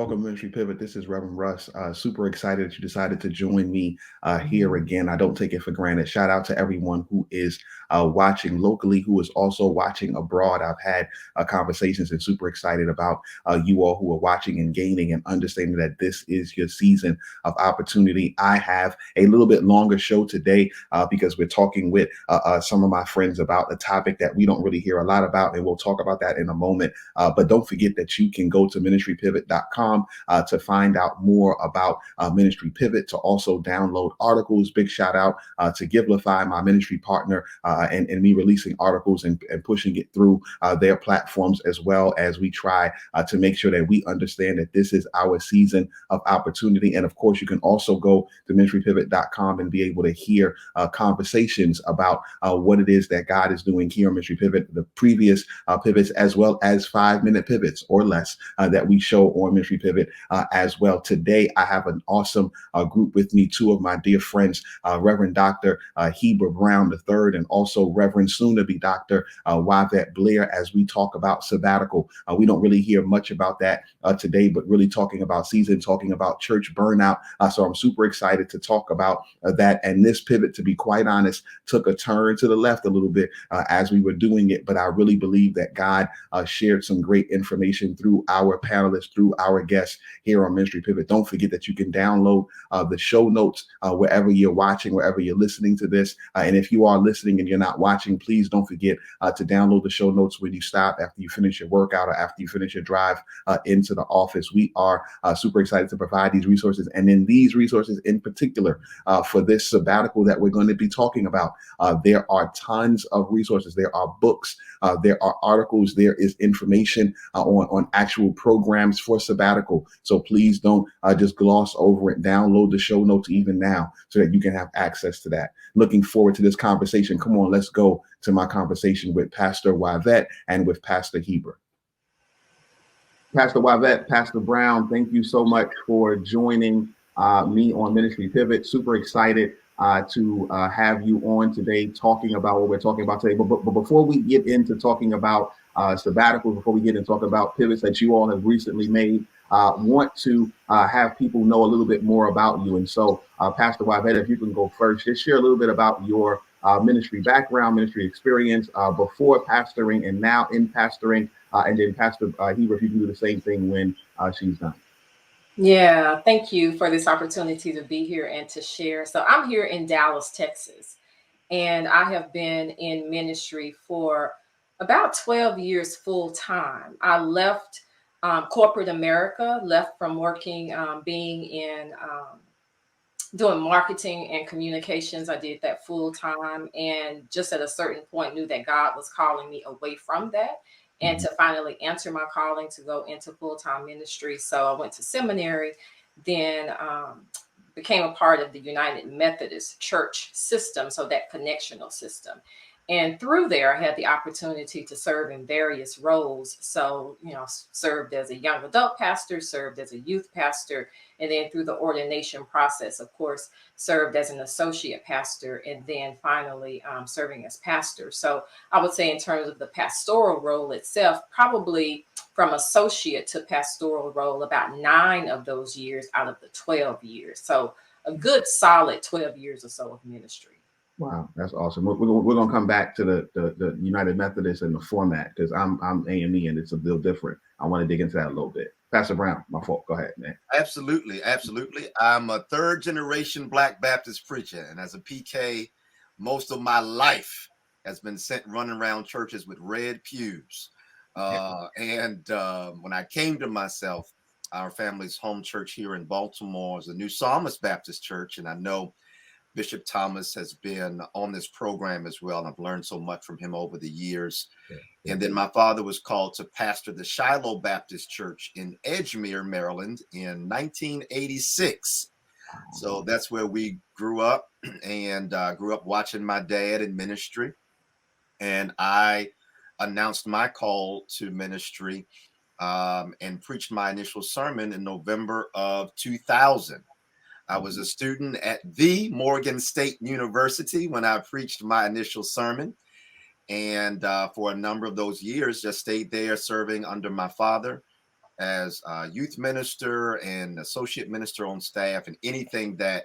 Welcome, Ministry Pivot. This is Reverend Russ. Super excited that you decided to join me here again. I don't take it for granted. Shout out to everyone who is watching locally, who is also watching abroad. I've had conversations and super excited about you all who are watching and gaining and understanding that this is your season of opportunity. I have a little bit longer show today because we're talking with some of my friends about a topic that we don't really hear a lot about, and we'll talk about that in a moment. But don't forget that you can go to ministrypivot.com to find out more about Ministry Pivot, to also download articles. Big shout out to Givelify, my ministry partner, and me releasing articles and pushing it through their platforms, as well as we try to make sure that we understand that this is our season of opportunity. And of course, you can also go to ministrypivot.com and be able to hear conversations about what it is that God is doing here on Ministry Pivot, the previous pivots, as well as 5-minute pivots or less that we show on Ministry Pivot as well. Today, I have an awesome group with me, two of my dear friends, Reverend Dr. Heber Brown III, and also Reverend soon-to-be Dr. Yvette Blair, as we talk about sabbatical. We don't really hear much about that today, but really talking about season, talking about church burnout. So I'm super excited to talk about that. And this pivot, to be quite honest, took a turn to the left a little bit as we were doing it. But I really believe that God shared some great information through our panelists, through our guests here on Ministry Pivot. Don't forget that you can download the show notes wherever you're watching, wherever you're listening to this. And if you are listening and you're not watching, please don't forget to download the show notes when you stop, after you finish your workout or after you finish your drive into the office. We are super excited to provide these resources. And then these resources in particular for this sabbatical that we're going to be talking about. There are tons of resources. There are books. There are articles. There is information on actual programs for sabbatical. So please don't just gloss over it. Download the show notes even now so that you can have access to that. Looking forward to this conversation. Come on, let's go to my conversation with Pastor Yvette and with Pastor Heber. Pastor Yvette, Pastor Brown, thank you so much for joining me on Ministry Pivot. Super excited to have you on today talking about what we're talking about today. But before we get into talking about sabbaticals, before we get into talking about pivots that you all have recently made, want to have people know a little bit more about you. And so, Pastor Yvette, if you can go first, just share a little bit about your ministry background, ministry experience before pastoring and now in pastoring. And then Pastor Heber, if you can do the same thing when she's done. Yeah, thank you for this opportunity to be here and to share. So I'm here in Dallas, Texas, and I have been in ministry for about 12 years full time. I left corporate America, left from working, being in doing marketing and communications. I did that full time, and just at a certain point knew that God was calling me away from that and to finally answer my calling to go into full-time ministry. So I went to seminary, then became a part of the United Methodist Church system, so that connectional system. And through there, I had the opportunity to serve in various roles. So, served as a young adult pastor, served as a youth pastor, and then through the ordination process, of course, served as an associate pastor, and then finally serving as pastor. So I would say in terms of the pastoral role itself, probably from associate to pastoral role, about 9 of those years out of the 12 years. So a good solid 12 years or so of ministry. Wow, that's awesome. We're going to come back to the United Methodist and the format, because I'm AME and it's a little different. I want to dig into that a little bit. Pastor Brown, my fault. Go ahead, man. Absolutely. I'm a 3rd generation Black Baptist preacher, and as a PK, most of my life has been sent running around churches with red pews. And when I came to myself, our family's home church here in Baltimore is the New Psalmist Baptist Church, and I know Bishop Thomas has been on this program as well, and I've learned so much from him over the years. Yeah. And then my father was called to pastor the Shiloh Baptist Church in Edgemere, Maryland in 1986. So that's where we grew up, and grew up watching my dad in ministry. And I announced my call to ministry and preached my initial sermon in November of 2000. I was a student at the Morgan State University when I preached my initial sermon. And for a number of those years, just stayed there serving under my father as a youth minister and associate minister on staff, and anything that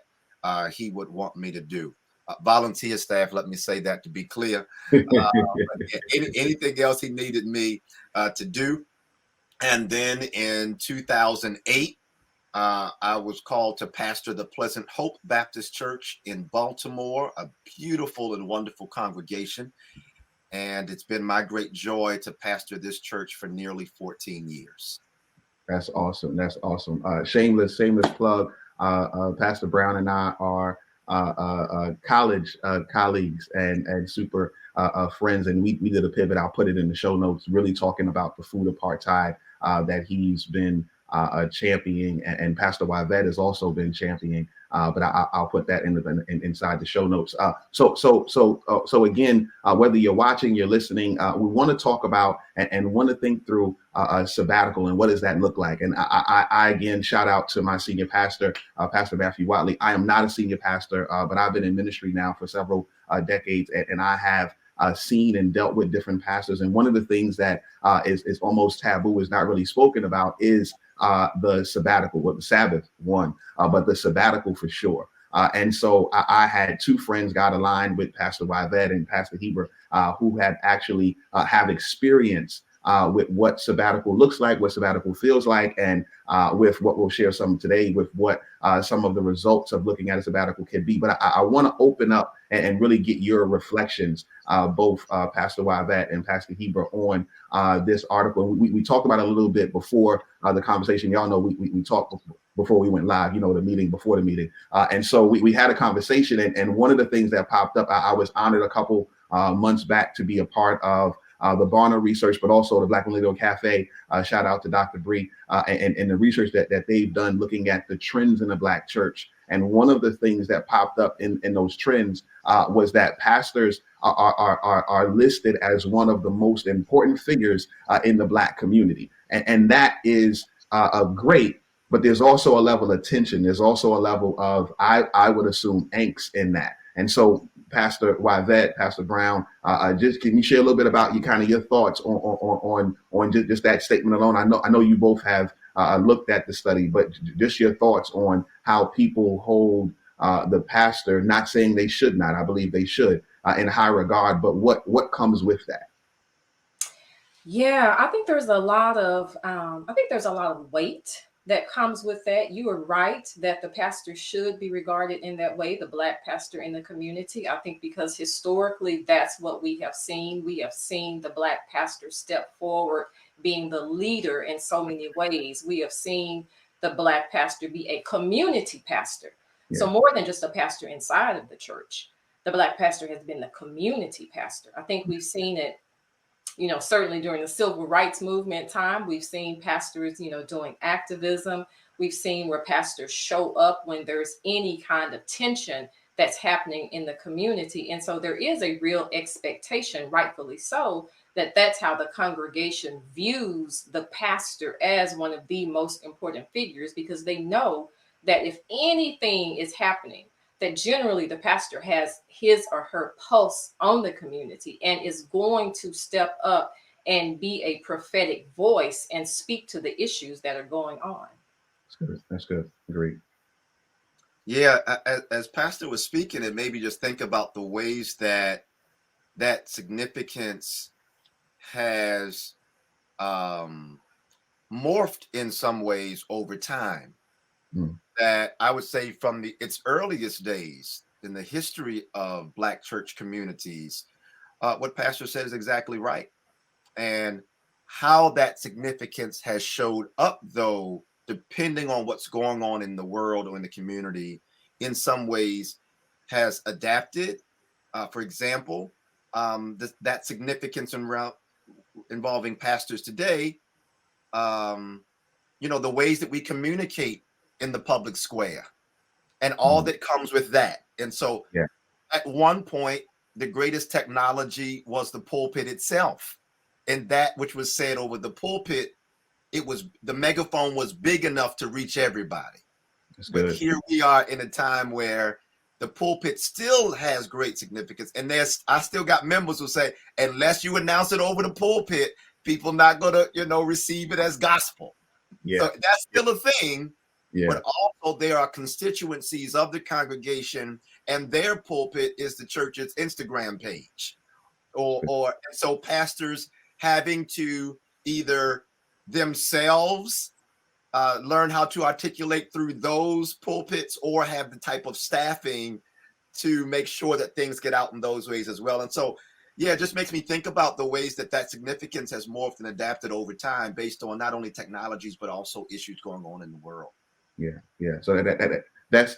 he would want me to do. Volunteer staff, let me say that to be clear. Anything else he needed me to do. And then in 2008, I was called to pastor the Pleasant Hope Baptist Church in Baltimore, a beautiful and wonderful congregation. And it's been my great joy to pastor this church for nearly 14 years. That's awesome. That's awesome. Shameless plug. Pastor Brown and I are college colleagues and super friends, and we did a pivot. I'll put it in the show notes, really talking about the food apartheid that he's been championing, and Pastor Yvette has also been championing. But I'll put that inside the show notes. So again, whether you're watching, you're listening, we want to talk about and want to think through a sabbatical and what does that look like. And I again shout out to my senior pastor, Pastor Matthew Watley. I am not a senior pastor, but I've been in ministry now for several decades, and I have seen and dealt with different pastors. And one of the things that is almost taboo, is not really spoken about, is the sabbatical, well, the Sabbath one, but the sabbatical for sure. And so I had two friends got aligned with Pastor Yvette and Pastor Heber, who had actually have experience with what sabbatical looks like, what sabbatical feels like, and with what we'll share some today, with what some of the results of looking at a sabbatical can be. But I want to open up and really get your reflections, both Pastor Yvette and Pastor Heber, on this article. We talked about it a little bit before the conversation. Y'all know we talked before we went live, the meeting before the meeting. And so we had a conversation, and one of the things that popped up, I was honored a couple months back to be a part of the Barna research, but also the Black Millennial Cafe. Shout out to Dr. Bree and the research that they've done looking at the trends in the Black church. And one of the things that popped up in those trends was that pastors are listed as one of the most important figures in the Black community. And that is great, but there's also a level of tension. There's also a level of, I would assume, angst in that. And so, Pastor Yvette, Pastor Brown, just can you share a little bit about your thoughts on just that statement alone? I know you both have looked at the study, but just your thoughts on how people hold the pastor, not saying they should not, I believe they should, in high regard, but what comes with that? Yeah, I think there's a lot of weight that comes with that. You are right that the pastor should be regarded in that way, the Black pastor in the community. I think because historically that's what we have seen. We have seen the Black pastor step forward, being the leader in so many ways. We have seen the Black pastor be a community pastor. Yeah. So more than just a pastor inside of the church, the Black pastor has been the community pastor. I think we've seen it, certainly during the civil rights movement time. We've seen pastors, doing activism. We've seen where pastors show up when there's any kind of tension that's happening in the community. And so there is a real expectation, rightfully so, that that's how the congregation views the pastor as one of the most important figures, because they know that if anything is happening, that generally the pastor has his or her pulse on the community and is going to step up and be a prophetic voice and speak to the issues that are going on. That's good. Agreed. Yeah, as Pastor was speaking, and maybe just think about the ways that significance has morphed in some ways over time. That I would say from its earliest days in the history of Black church communities, what Pastor said is exactly right. And how that significance has showed up, though, depending on what's going on in the world or in the community, in some ways has adapted. For example, that significance involving pastors today, the ways that we communicate in the public square and all that comes with that. And so at one point, the greatest technology was the pulpit itself. And that which was said over the pulpit, the megaphone was big enough to reach everybody. But here we are in a time where the pulpit still has great significance. And I still got members who say, unless you announce it over the pulpit, people not going to, receive it as gospel. Yeah. So that's still a thing. Yeah. But also there are constituencies of the congregation, and their pulpit is the church's Instagram page. Or so pastors having to either themselves learn how to articulate through those pulpits, or have the type of staffing to make sure that things get out in those ways as well. And so, yeah, it just makes me think about the ways that significance has morphed and adapted over time based on not only technologies, but also issues going on in the world. Yeah, yeah. So that's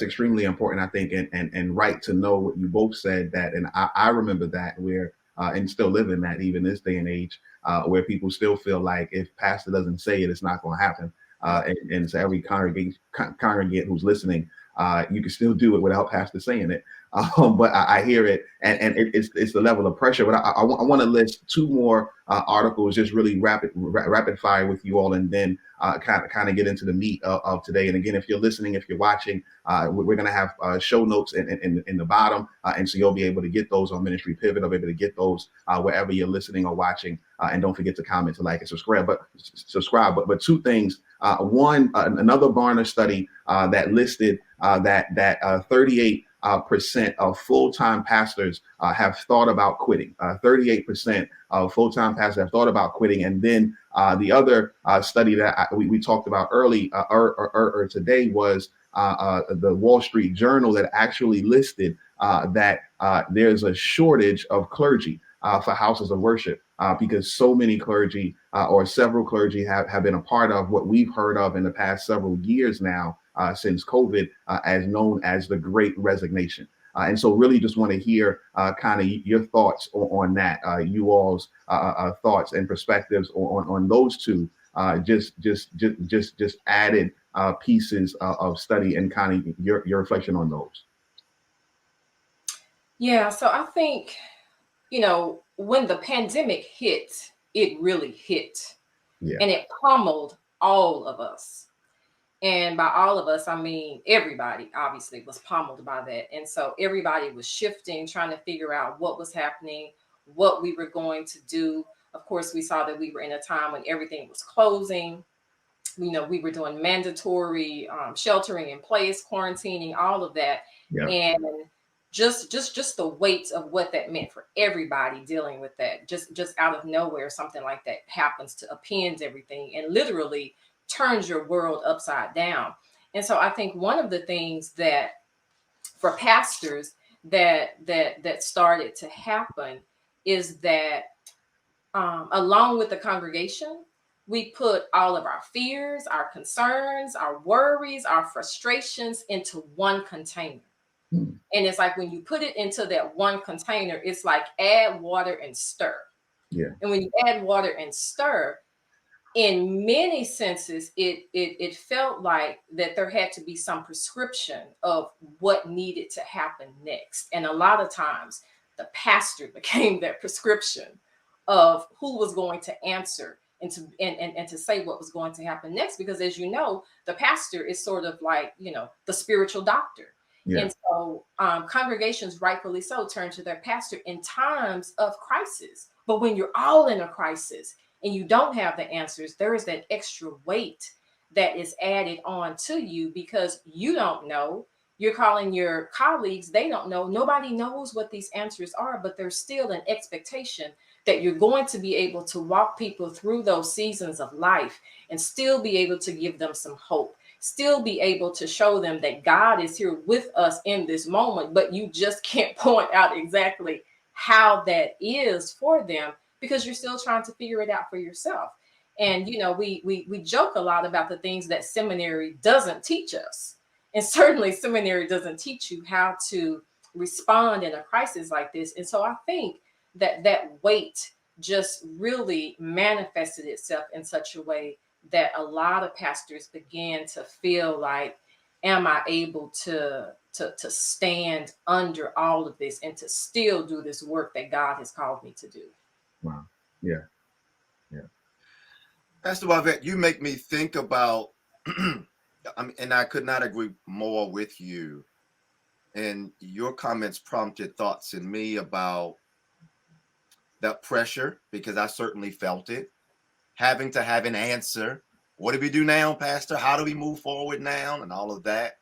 extremely important, I think, and right to know what you both said that, and I remember that where and still live in that even this day and age, where people still feel like if pastor doesn't say it, it's not going to happen. And so every congregant who's listening, you can still do it without pastor saying it. But I hear it, and it's the level of pressure. But I want to list two more articles, just really rapid fire with you all, and then kind of get into the meat of today. And again, if you're listening, if you're watching, we're going to have show notes in the bottom, and so you'll be able to get those on Ministry Pivot. I'll be able to get those wherever you're listening or watching. And don't forget to comment, to like, and subscribe. But two things. One, another Barna study that listed that 38% of full-time pastors have thought about quitting. 38% of full-time pastors have thought about quitting. And then the other study that we talked about earlier today was the Wall Street Journal that actually listed that there's a shortage of clergy for houses of worship because so many clergy or several clergy have been a part of what we've heard of in the past several years now since COVID, as known as the Great Resignation. And so really just want to hear kind of your thoughts on that, you all's thoughts and perspectives on those two just added pieces of study, and kind of your reflection on those. Yeah, so I think, when the pandemic hit, it really hit. Yeah. And it pummeled all of us. And by all of us, I mean everybody obviously was pummeled by that. And so everybody was shifting, trying to figure out what was happening, what we were going to do. Of course, we saw that we were in a time when everything was closing. We were doing mandatory sheltering in place, quarantining, all of that. Yeah. And just the weight of what that meant for everybody dealing with that, just out of nowhere, something like that happens to upend everything and literally turns your world upside down. And so I think one of the things that for pastors that started to happen is that along with the congregation, we put all of our fears, our concerns, our worries, our frustrations into one container. And it's like when you put it into that one container, it's like add water and stir. Yeah. And when you add water and stir, in many senses, it felt like that there had to be some prescription of what needed to happen next. And a lot of times the pastor became that prescription of who was going to answer and to say what was going to happen next. Because as you know, the pastor is sort of like, the spiritual doctor. Yeah. And so congregations, rightfully so, turn to their pastor in times of crisis. But when you're all in a crisis and you don't have the answers, there is that extra weight that is added on to you because you don't know. You're calling your colleagues, they don't know. Nobody knows what these answers are, but there's still an expectation that you're going to be able to walk people through those seasons of life and still be able to give them some hope. Still be able to show them that God is here with us in this moment, but you just can't point out exactly how that is for them because you're still trying to figure it out for yourself. And, we joke a lot about the things that seminary doesn't teach us. And certainly seminary doesn't teach you how to respond in a crisis like this. And so I think that weight just really manifested itself in such a way that a lot of pastors began to feel like, am I able to stand under all of this and to still do this work that God has called me to do? Wow. Yeah. Yeah. Pastor Yvette, you make me think about, and I could not agree more with you. And your comments prompted thoughts in me about that pressure, because I certainly felt it. having to have an answer. What do we do now, Pastor? How do we move forward now? And all of that.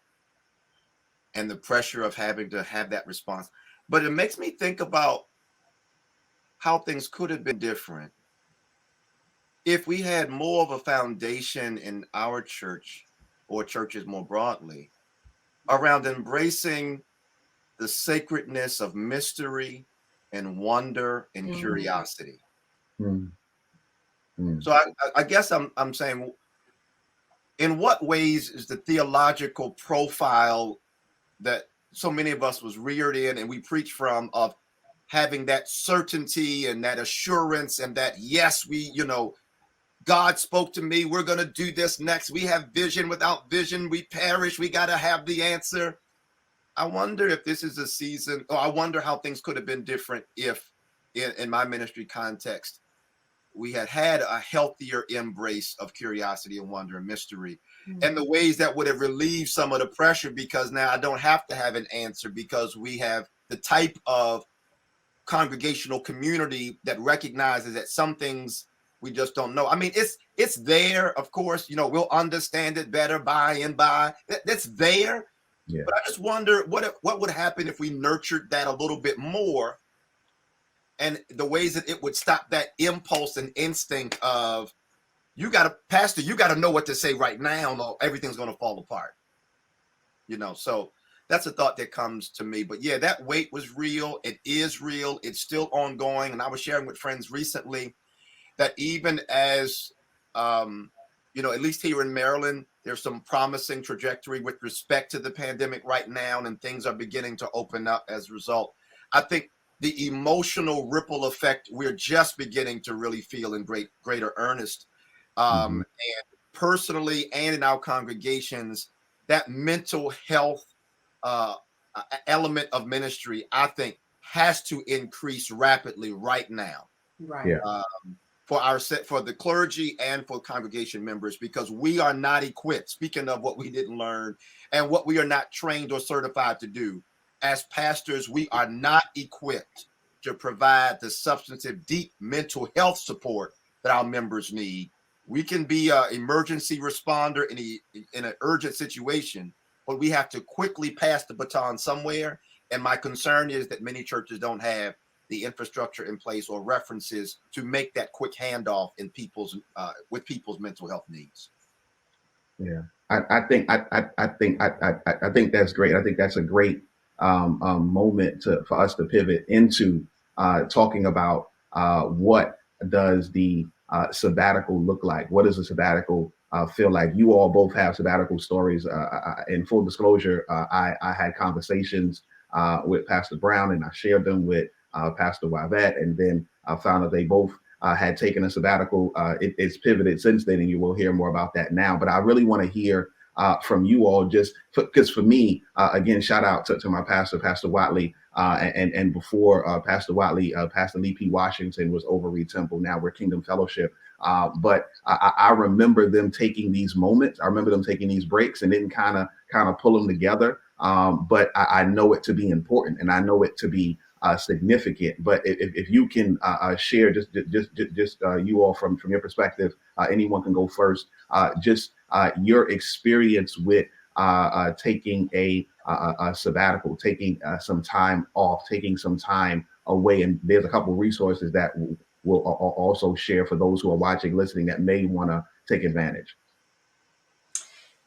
And the pressure of having to have that response. But it makes me think about how things could have been different if we had more of a foundation in our church, or churches more broadly, around embracing the sacredness of mystery and wonder and curiosity. So I guess I'm saying, in what ways is the theological profile that so many of us was reared in and we preach from, of having that certainty and that assurance and that, yes, we, God spoke to me, we're going to do this next. We have vision. Without vision, we perish. We got to have the answer. I wonder if this is a season, or I wonder how things could have been different if, in my ministry context, we had a healthier embrace of curiosity and wonder and mystery, and the ways that would have relieved some of the pressure, because now I don't have to have an answer, because we have the type of congregational community that recognizes that some things we just don't know. I mean, it's there, of course, we'll understand it better by and by. That's there. Yeah. But I just wonder what would happen if we nurtured that a little bit more, and the ways that it would stop that impulse and instinct of, Pastor, you got to know what to say right now, or everything's going to fall apart. So that's a thought that comes to me. But yeah, that weight was real. It is real. It's still ongoing. And I was sharing with friends recently that even as, at least here in Maryland, there's some promising trajectory with respect to the pandemic right now, and things are beginning to open up as a result. I think the emotional ripple effect we're just beginning to really feel in greater earnest. And personally, and in our congregations, that mental health element of ministry, I think, has to increase rapidly right now. Right. Yeah. For the clergy and for congregation members, because we are not equipped, speaking of what we didn't learn and what we are not trained or certified to do. As pastors, we are not equipped to provide the substantive, deep mental health support that our members need. We can be an emergency responder in an urgent situation, but we have to quickly pass the baton somewhere. And my concern is that many churches don't have the infrastructure in place or references to make that quick handoff in with people's mental health needs. Yeah, I think that's great. I think that's a great moment for us to pivot into talking about what does the sabbatical look like? What does a sabbatical feel like? You all both have sabbatical stories. In full disclosure, I had conversations with Pastor Brown, and I shared them with Pastor Yvette, and then I found that they both had taken a sabbatical. It's pivoted since then, and you will hear more about that now. But I really want to hear from you all, just because for me, again, shout out to my pastor, Pastor Watley, and before Pastor Watley, Pastor Lee P. Washington was over Reed Temple. Now we're Kingdom Fellowship. But I remember them taking these moments. I remember them taking these breaks and then kind of pull them together. But I know it to be important, and I know it to be significant. But if you can share just you all from your perspective, anyone can go first. Just your experience with taking a sabbatical, taking some time off, taking some time away. And there's a couple of resources that we'll also share for those who are watching, listening, that may want to take advantage.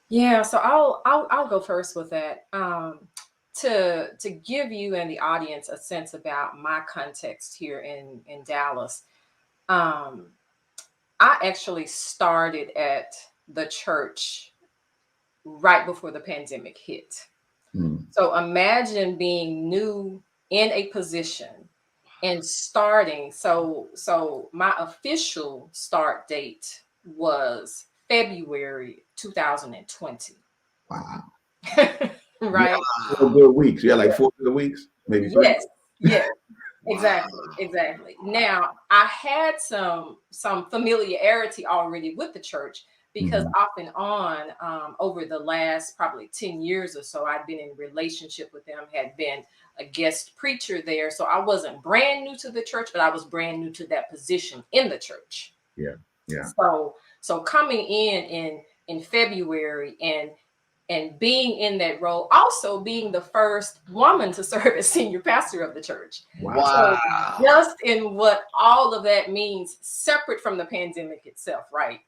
Yeah, so I'll go first with that. To give you and the audience a sense about my context here in Dallas, I actually started at the church right before the pandemic hit. So imagine being new in a position and starting. So my official start date was February 2020. Wow. Right. 4 good weeks. Yeah, like 4 good weeks, maybe 3. Yes. Exactly. Now, I had some familiarity already with the church, because off and on, over the last probably 10 years or so, I'd been in relationship with them, had been a guest preacher there. So I wasn't brand new to the church, but I was brand new to that position in the church. Yeah. Yeah. So coming in February and being in that role, also being the first woman to serve as senior pastor of the church. Wow. So Wow. just in what all of that means, separate from the pandemic itself, right?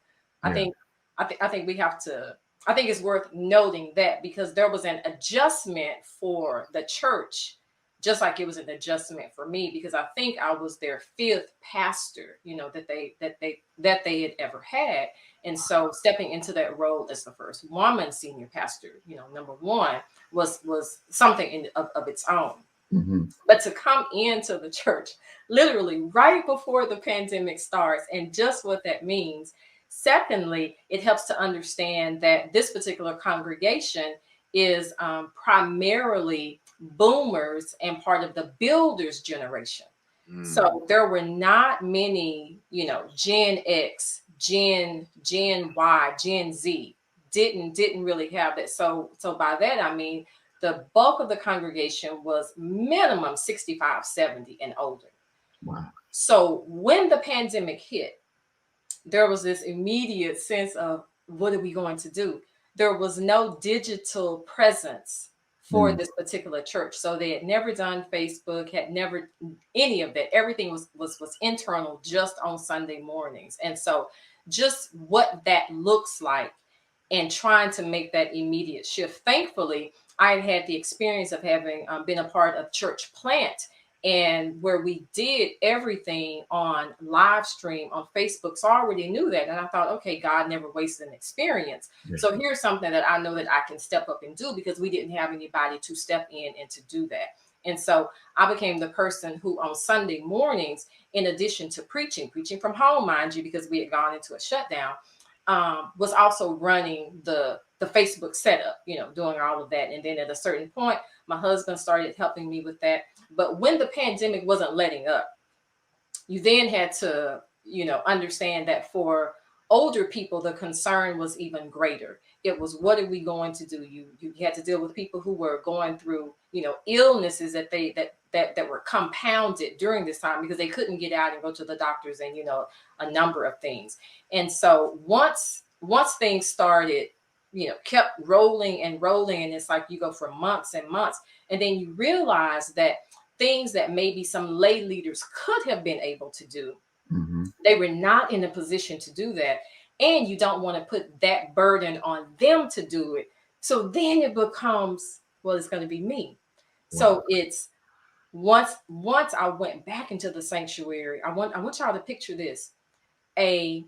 I Yeah. think I think we have to. I think it's worth noting that because there was an adjustment for the church, just like it was an adjustment for me, because I think I was their fifth pastor, that they had ever had. And so stepping into that role as the first woman senior pastor, number one, was something of its own. Mm-hmm. But to come into the church literally right before the pandemic starts and just what that means. Secondly, it helps to understand that this particular congregation is primarily boomers and part of the builders generation. So there were not many, Gen X, Gen Y, Gen Z didn't really have that. So by that I mean the bulk of the congregation was minimum 65, 70 and older. Wow. So when the pandemic hit, there was this immediate sense of what are we going to do? There was no digital presence for this particular church. So they had never done Facebook, had never any of that. Everything was internal just on Sunday mornings. And so just what that looks like and trying to make that immediate shift. Thankfully, I had the experience of having been a part of church plant and where we did everything on live stream on Facebook. So I already knew that. And I thought, okay, God never wastes an experience. Yeah. So here's something that I know that I can step up and do because we didn't have anybody to step in and to do that. And so I became the person who on Sunday mornings, in addition to preaching from home, mind you, because we had gone into a shutdown, was also running the Facebook setup, doing all of that. And then at a certain point, my husband started helping me with that. But when the pandemic wasn't letting up, you then had to, understand that for older people, the concern was even greater. It was, what are we going to do? You had to deal with people who were going through, illnesses that were compounded during this time because they couldn't get out and go to the doctors and, a number of things. And so once things started, kept rolling and rolling, and it's like you go for months and months, and then you realize that things that maybe some lay leaders could have been able to do, they were not in a position to do that. And you don't want to put that burden on them to do it. So then it becomes, well, it's going to be me. Wow. So it's once I went back into the sanctuary, I want y'all to picture this: a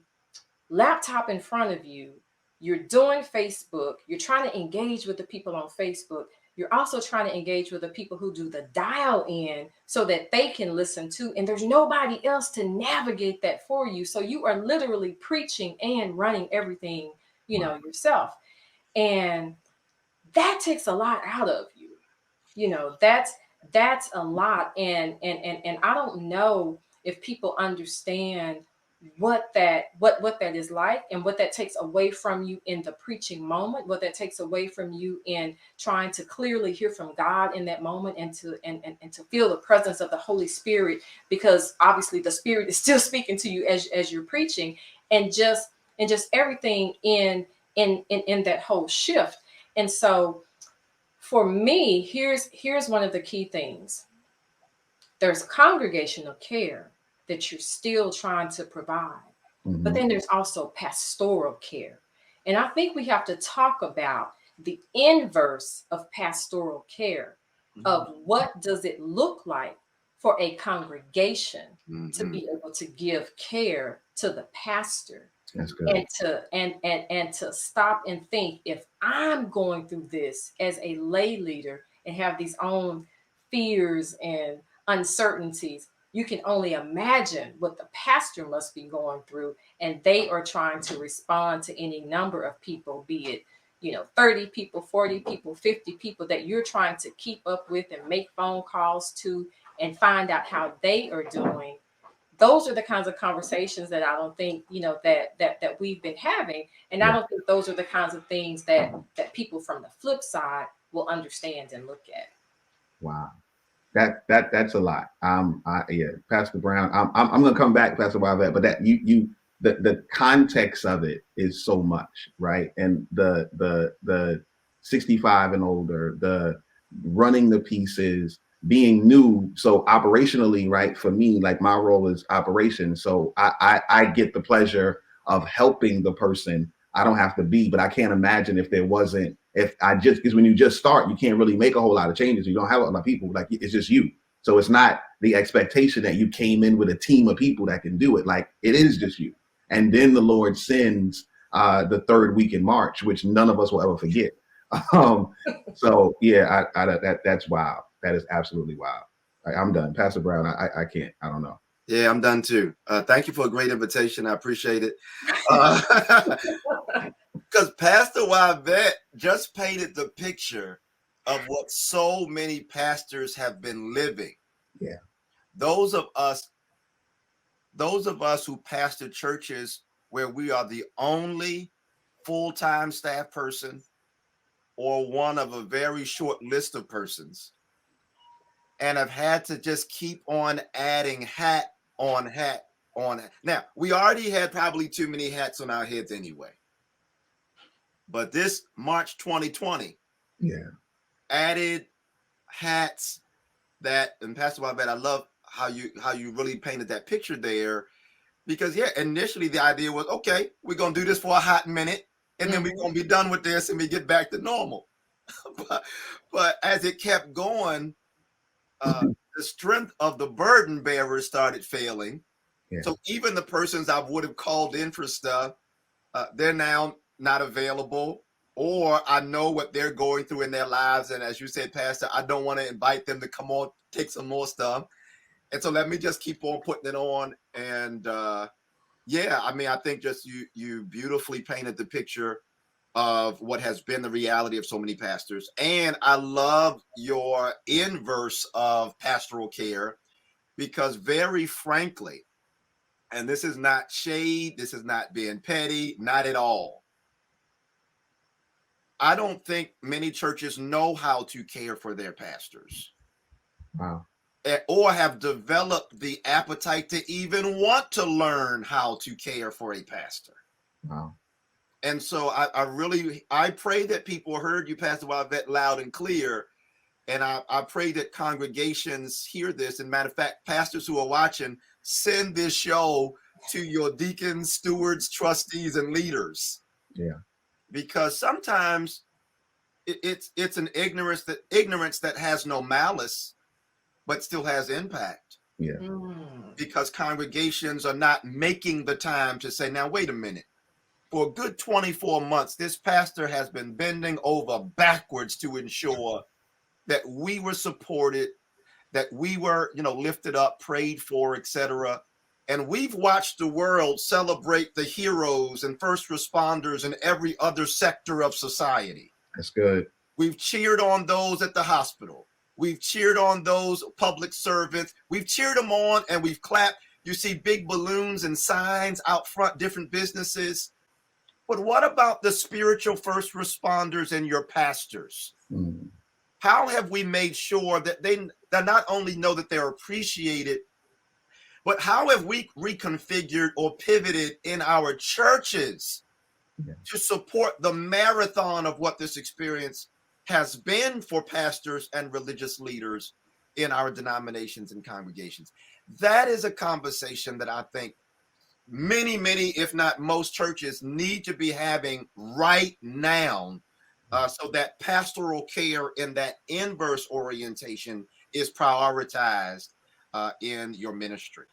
laptop in front of you, you're doing Facebook, you're trying to engage with the people on Facebook. You're also trying to engage with the people who do the dial in so that they can listen to, and there's nobody else to navigate that for you. So you are literally preaching and running everything, yourself. And that takes a lot out of you. That's a lot. And I don't know if people understand what that is like and what that takes away from you in the preaching moment, what that takes away from you in trying to clearly hear from God in that moment and to feel the presence of the Holy Spirit, because obviously the Spirit is still speaking to you as you're preaching, and just everything in that whole shift. And so for me, here's one of the key things. There's congregational care that you're still trying to provide. But then there's also pastoral care. And I think we have to talk about the inverse of pastoral care, of what does it look like for a congregation to be able to give care to the pastor. That's good. And to stop and think, if I'm going through this as a lay leader and have these own fears and uncertainties, you can only imagine what the pastor must be going through. And they are trying to respond to any number of people, be it, 30 people, 40 people, 50 people that you're trying to keep up with and make phone calls to and find out how they are doing. Those are the kinds of conversations that I don't think, that we've been having. And I don't think those are the kinds of things that people from the flip side will understand and look at. Wow. That's a lot. Pastor Brown. I'm gonna come back, Pastor Yvette, but that you the context of it is so much, right? And the 65 and older, the running the pieces, being new. So operationally, right, for me, like my role is operations. So I get the pleasure of helping the person. I don't have to be, but I can't imagine if there wasn't, if I just, because when you just start, you can't really make a whole lot of changes. You don't have a lot of people, like it's just you. So it's not the expectation that you came in with a team of people that can do it. Like it is just you. And then the Lord sends the third week in March, which none of us will ever forget. So yeah, that's wild. That is absolutely wild. I'm done. Pastor Brown, I can't. I don't know. Yeah, I'm done too. Thank you for a great invitation. I appreciate it. Because Pastor Yvette just painted the picture of what so many pastors have been living. Yeah. Those of us who pastor churches where we are the only full-time staff person or one of a very short list of persons, and have had to just keep on adding hat on hat on hat. Now, we already had probably too many hats on our heads anyway. But this March 2020 added hats that, and Pastor Yvette, I love how you really painted that picture there, because initially the idea was, okay, we're gonna do this for a hot minute, and then we're gonna be done with this and we get back to normal. but as it kept going, the strength of the burden bearers started failing. Yeah. So even the persons I would have called in for stuff, they're now not available, or I know what they're going through in their lives. And as you said, Pastor, I don't want to invite them to come on, take some more stuff. And so let me just keep on putting it on. And I mean, I think just you beautifully painted the picture of what has been the reality of so many pastors. And I love your inverse of pastoral care, because very frankly, and this is not shade, this is not being petty, not at all, I don't think many churches know how to care for their pastors. Wow. Or have developed the appetite to even want to learn how to care for a pastor. Wow. And so I pray that people heard you, Pastor Yvette, loud and clear. And I pray that congregations hear this. And matter of fact, pastors who are watching, send this show to your deacons, stewards, trustees, and leaders. Yeah. Because sometimes it's an ignorance that has no malice, but still has impact. Yeah. Because congregations are not making the time to say, now, wait a minute. For a good 24 months, this pastor has been bending over backwards to ensure that we were supported, that we were, lifted up, prayed for, etc. And we've watched the world celebrate the heroes and first responders in every other sector of society. That's good. We've cheered on those at the hospital. We've cheered on those public servants. We've cheered them on and we've clapped. You see big balloons and signs out front, different businesses. But what about the spiritual first responders and your pastors? How have we made sure that they not only know that they're appreciated, but how have we reconfigured or pivoted in our churches to support the marathon of what this experience has been for pastors and religious leaders in our denominations and congregations? That is a conversation that I think many, if not most churches need to be having right now, so that pastoral care in that inverse orientation is prioritized in your ministry.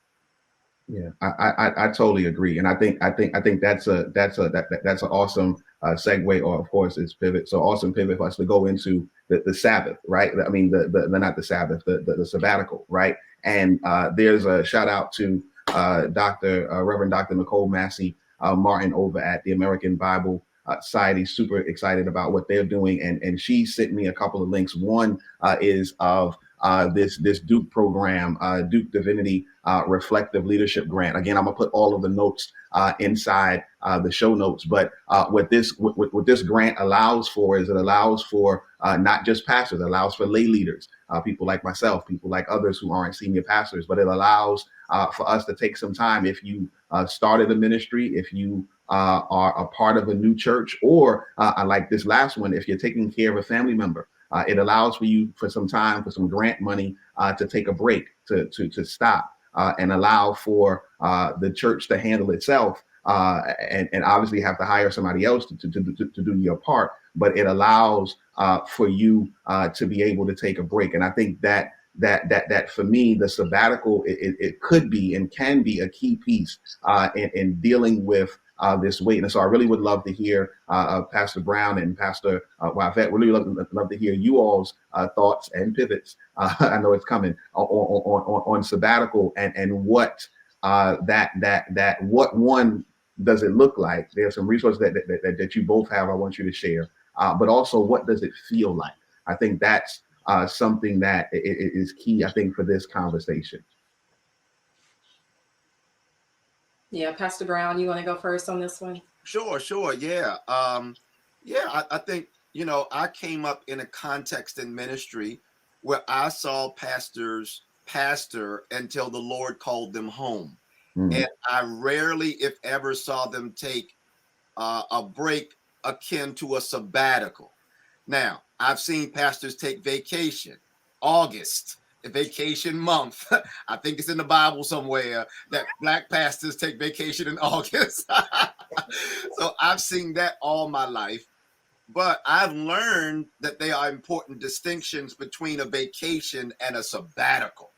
Yeah, I totally agree, and I think that's an awesome segue, or of course it's pivot. So awesome pivot for us to go into the Sabbath, right? I mean the not the Sabbath, the sabbatical, right? And there's a shout out to Reverend Dr. Nicole Massey Martin over at the American Bible Society. Super excited about what they're doing, and she sent me a couple of links. One is of this Duke program, Duke Divinity Reflective Leadership Grant. Again, I'm gonna put all of the notes inside the show notes. But what this grant allows for is it allows for not just pastors, it allows for lay leaders, people like myself, people like others who aren't senior pastors. But it allows for us to take some time, if you started a ministry, if you are a part of a new church, or I like this last one, if you're taking care of a family member. It allows for you for some time, for some grant money, to take a break, to stop, and allow for the church to handle itself, and obviously have to hire somebody else to do your part. But it allows for you to be able to take a break. And I think that for me, the sabbatical, it could be and can be a key piece in dealing with this weight. And so I really would love to hear Pastor Brown and Pastor Yvette, really love to hear you all's thoughts and pivots. I know it's coming on sabbatical, and what what one does it look like. There's some resources that you both have I want you to share, but also what does it feel like? I think that's something that is key, I think, for this conversation. Yeah, Pastor Brown, you want to go first on this one? Sure. Yeah. I think, I came up in a context in ministry where I saw pastors pastor until the Lord called them home. And I rarely, if ever, saw them take a break akin to a sabbatical. Now, I've seen pastors take vacation. August, a vacation month. I think it's in the Bible somewhere that Black pastors take vacation in August. So I've seen that all my life. But I've learned that there are important distinctions between a vacation and a sabbatical.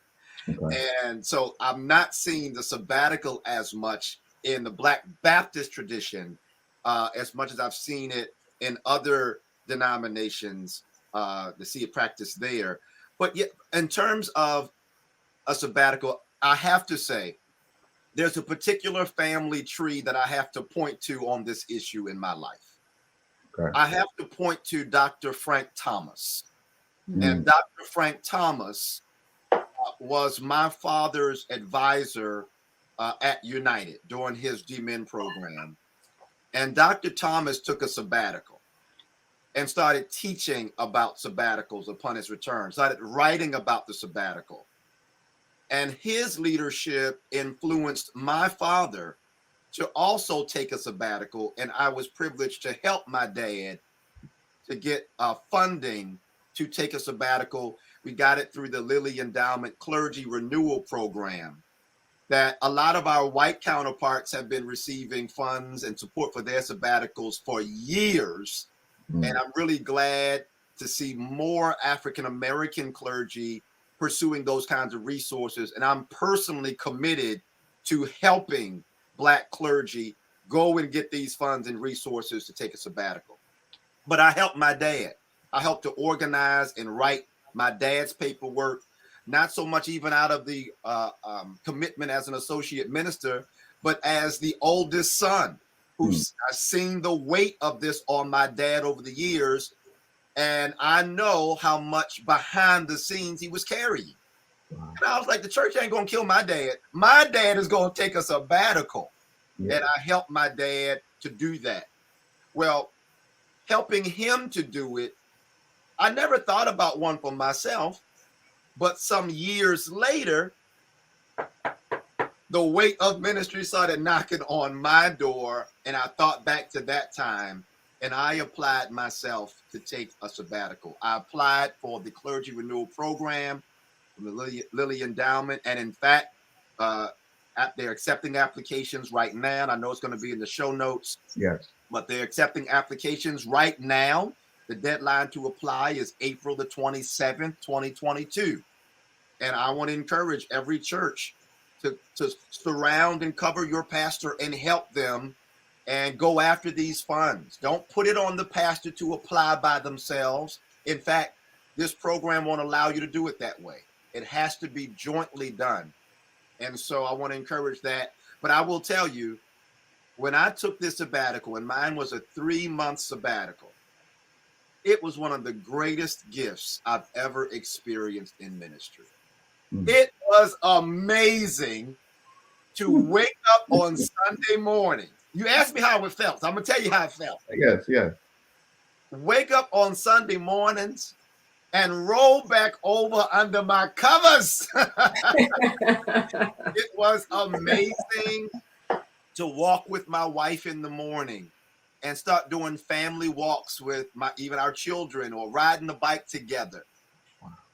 Okay. And so I'm not seeing the sabbatical as much in the Black Baptist tradition as much as I've seen it in other denominations to see it practiced there. But yet, in terms of a sabbatical, I have to say there's a particular family tree that I have to point to on this issue in my life. Okay. I have to point to Dr. Frank Thomas. And Dr. Frank Thomas was my father's advisor at United during his DMin program. And Dr. Thomas took a sabbatical and started teaching about sabbaticals upon his return, started writing about the sabbatical. And his leadership influenced my father to also take a sabbatical. And I was privileged to help my dad to get funding to take a sabbatical. We got it through the Lilly Endowment Clergy Renewal Program, that a lot of our white counterparts have been receiving funds and support for their sabbaticals for years. And I'm really glad to see more African-American clergy pursuing those kinds of resources. And I'm personally committed to helping Black clergy go and get these funds and resources to take a sabbatical. But I helped my dad. I helped to organize and write my dad's paperwork, not so much even out of the commitment as an associate minister, but as the oldest son, who's I've seen the weight of this on my dad over the years. And I know how much behind the scenes he was carrying. Wow. And I was like, the church ain't going to kill my dad. My dad is going to take a sabbatical. Yeah. And I helped my dad to do that. Well, helping him to do it, I never thought about one for myself. But some years later, the weight of ministry started knocking on my door. And I thought back to that time. And I applied myself to take a sabbatical. I applied for the Clergy Renewal Program from the Lilly Endowment. And in fact, they're accepting applications right now. And I know it's going to be in the show notes. Yes. But they're accepting applications right now. The deadline to apply is April the 27th, 2022. And I want to encourage every church to surround and cover your pastor and help them and go after these funds. Don't put it on the pastor to apply by themselves. In fact, this program won't allow you to do it that way. It has to be jointly done. And so I want to encourage that. But I will tell you, when I took this sabbatical, and mine was a 3-month sabbatical, it was one of the greatest gifts I've ever experienced in ministry. It was amazing to wake up on Sunday morning. You asked me how it felt. So I'm going to tell you how it felt. Yes. Wake up on Sunday mornings and roll back over under my covers. It was amazing. to walk with my wife in the morning and start doing family walks with even our children, or riding the bike together.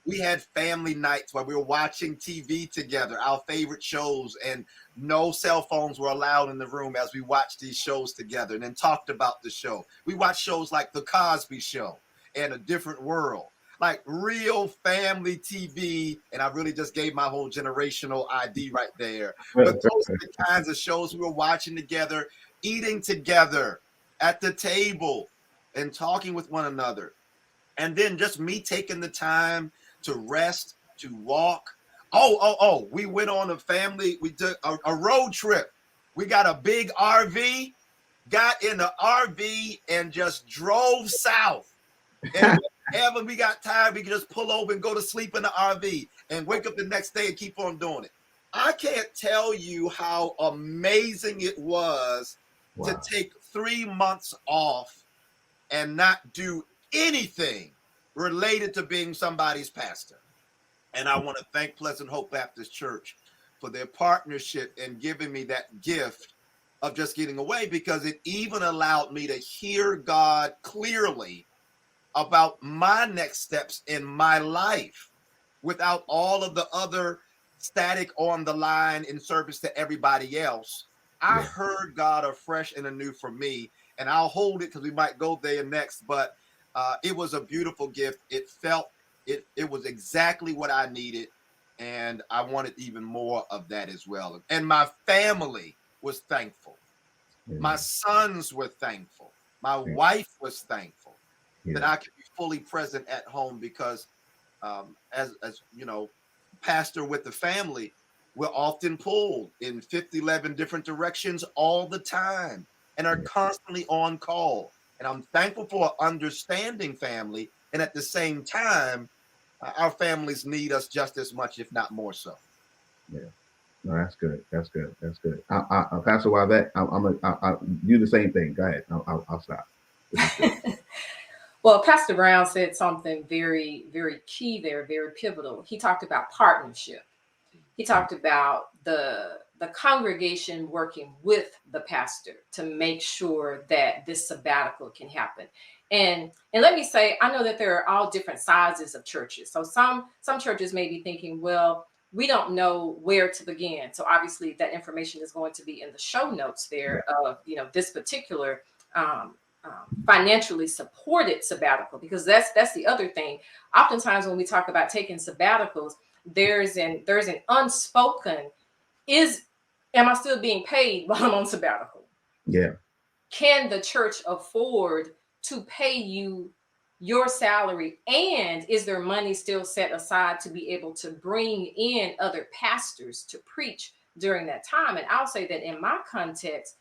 We had family nights where we were watching TV together, our favorite shows, and no cell phones were allowed in the room as we watched these shows together and then talked about the show. We watched shows like The Cosby Show and A Different World, like real family TV. And I really just gave my whole generational ID right there. But those are the kinds of shows we were watching together, eating together at the table and talking with one another. And then just me taking the time to rest, to walk. We went on we took a road trip. We got a big RV, got in the RV and just drove south. And whenever we got tired, we could just pull over and go to sleep in the RV and wake up the next day and keep on doing it. I can't tell you how amazing it was to take 3 months off and not do anything related to being somebody's pastor. And I want to thank Pleasant Hope Baptist Church for their partnership in giving me that gift of just getting away, because it even allowed me to hear God clearly about my next steps in my life without all of the other static on the line in service to everybody else. I heard God afresh and anew for me, and I'll hold it because we might go there next. But it was a beautiful gift. It was exactly what I needed, and I wanted even more of that as well. And my family was thankful. My sons were thankful. My wife was thankful that I could be fully present at home, because as you know, pastor with the family, we're often pulled in 11 different directions all the time and are constantly on call. And I'm thankful for an understanding family. And at the same time, our families need us just as much, if not more so. Yeah. No, that's good. That's good. That's good. Pastor Yvette, I'll do the same thing. Go ahead. I'll stop. Well, Pastor Brown said something very, very key there, very pivotal. He talked about partnership. He talked about the congregation working with the pastor to make sure that this sabbatical can happen. And let me say, I know that there are all different sizes of churches. So some churches may be thinking, well, we don't know where to begin. So obviously that information is going to be in the show notes there of, this particular financially supported sabbatical, because that's the other thing. Oftentimes when we talk about taking sabbaticals, there's an unspoken, am I still being paid while I'm on sabbatical? Yeah. Can the church afford to pay you your salary? And is there money still set aside to be able to bring in other pastors to preach during that time? And I'll say that in my context,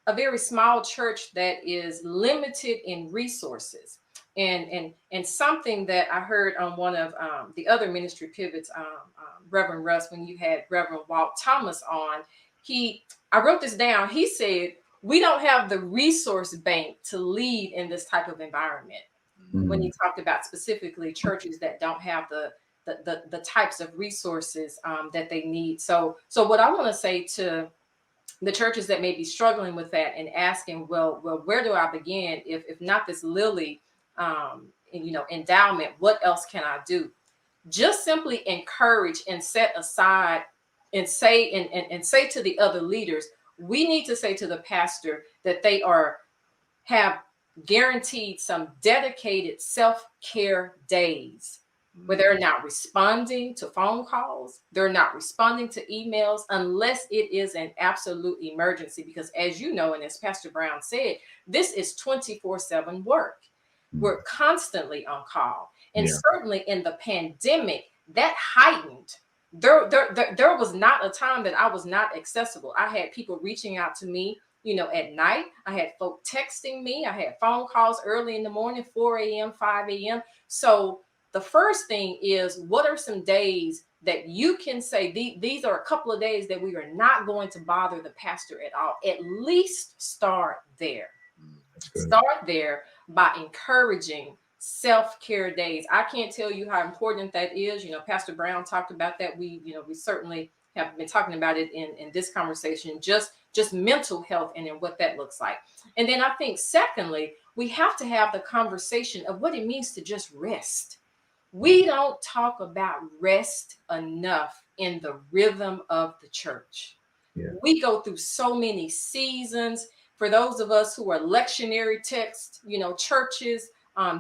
a very small church that is limited in resources, and something that I heard on one of the other ministry pivots, Reverend Russ, when you had Reverend Walt Thomas on, I wrote this down. He said, we don't have the resource bank to lead in this type of environment. Mm-hmm. When he talked about specifically churches that don't have the types of resources that they need. So what I want to say to the churches that may be struggling with that and asking, well, where do I begin? If not this Lily, endowment, what else can I do? Just simply encourage and set aside and say to the other leaders, we need to say to the pastor that they have guaranteed some dedicated self-care days where they're not responding to phone calls, they're not responding to emails unless it is an absolute emergency. Because as you know, and as Pastor Brown said, this is 24/7 work. We're constantly on call. And certainly in the pandemic, that heightened. There was not a time that I was not accessible. I had people reaching out to me, at night. I had folk texting me. I had phone calls early in the morning, 4 a.m., 5 a.m. So the first thing is, what are some days that you can say, these are a couple of days that we are not going to bother the pastor at all? At least start there. Start there by encouraging self-care days. I can't tell you how important that is. Pastor Brown talked about that. We certainly have been talking about it in this conversation. Just just mental health and then what that looks like. And then I think secondly, we have to have the conversation of what it means to just rest. We don't talk about rest enough in the rhythm of the church. Yeah. We go through so many seasons. For those of us who are lectionary text, churches,